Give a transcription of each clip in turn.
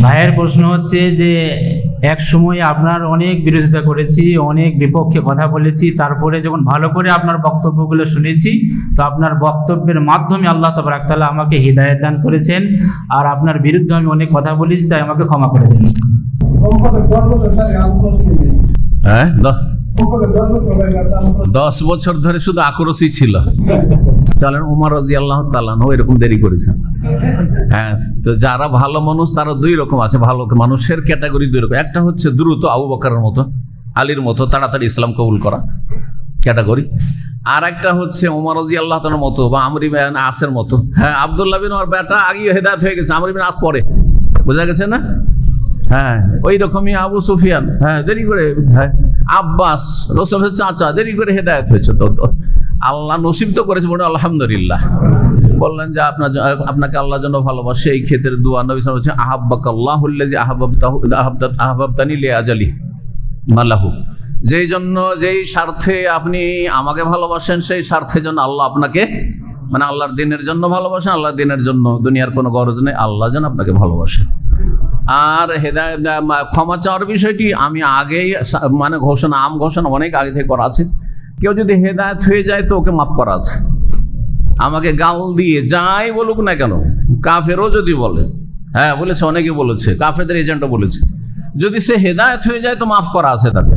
ভাইয়ের প্রশ্ন হচ্ছে যে এক সময় আপনার অনেক বিরোধিতা করেছি, অনেক বিপক্ষে কথা বলেছি, তারপরে যখন ভালো করে আপনার বক্তব্যগুলো শুনেছি, তো আপনার বক্তব্যের মাধ্যমে আল্লাহ তাবারাক তাআলা আমাকে হিদায়াত দান করেছেন। আর আপনার বিরুদ্ধে আমি অনেক কথা বলেছি, তাই আমাকে ক্ষমা করে দিন। হ্যাঁ, 10 বছর ধরে শুধু আক্রোশই ছিল। চলেন, উমর রাদিয়াল্লাহু তাআলা এরকম দেরি করেছেন। হ্যাঁ, তো যারা ভালো মানুষ তারা দুই রকম আছে। ভালো মানুষের ক্যাটাগরি দুই রকম। একটা হচ্ছে দ্রুত আবু বকরের মতো, আলীর মতো তাড়াতাড়ি ইসলাম কবুল করা ক্যাটাগরি। আর একটা হচ্ছে উমর রাদিয়াল্লাহু তাআলার মতো বা আমর ইবনে আসের মতো। হ্যাঁ, আব্দুল্লাহ বিন ওমর বেটা আগে হেদায়েত হয়ে গেছে, আমর ইবনে আস পরে। বোঝা গেছে না? হ্যাঁ, ওই রকমই আবু সুফিয়ান, হ্যাঁ দেরি করে, হ্যাঁ আব্বাস রাসূলের চাচা দেরি করে হেদায়েত হয়েছে। তো আল্লাহ নসিব তো করেছে, বলে আলহামদুলিল্লাহ। বললেন যে আপনাকে আল্লাহর জন্য ভালোবাসে, এই ক্ষেত্রে দোয়া নবী সাল্লাল্লাহু আলাইহি ওয়াসাল্লাম আহাব্বাকাল্লাহুল্লাযী আহাব্বাতানি লিআজালি মালাহু। যেই জন্য, যেই স্বার্থে আপনি আমাকে ভালোবাসেন, সেই স্বার্থের জন্য আল্লাহ আপনাকে, মানে আল্লাহর দিনের জন্য ভালোবাসেন, আল্লাহর দিনের জন্য, দুনিয়ার কোনো গরজ নেই, আল্লাহ যেন আপনাকে ভালোবাসেন। আর হেদায়েত ক্ষমা চাওয়ার বিষয়টি আমি আগেই মানে আম ঘোষণা অনেক আগে থেকে করা আছে। কেউ যদি হেদায়েত হয়ে যায় তো ওকে মাফ করা আছে। আমাকে গাল দিয়ে যাই বলুক না কেন, কাফেরও যদি বলে, হ্যাঁ বলেছে, অনেকে বলেছে, কাফেরদের এজেন্টও বলেছে, যদি সে হেদায়েত হয়ে যায় তো মাফ করা আছে তাকে,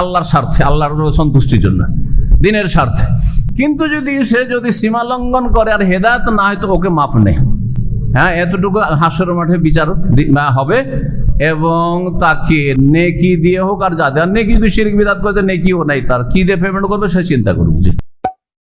আল্লাহর স্বার্থে, আল্লাহর সন্তুষ্টির জন্য, দিনের স্বার্থে। কিন্তু সে যদি সীমা লঙ্ঘন করে আর হেদায়েত না হয় তো ওকে মাফ নেই। হ্যাঁ, এতটুকু হাসরের মাঠে বিচার হবে এবং তাকে নেকি দিয়ে হোক আর যাদের নেকি শিরক বিদআত করতে নেকিও নাই, তার কি দিয়ে পেমেন্ট করবে সে চিন্তা করুক।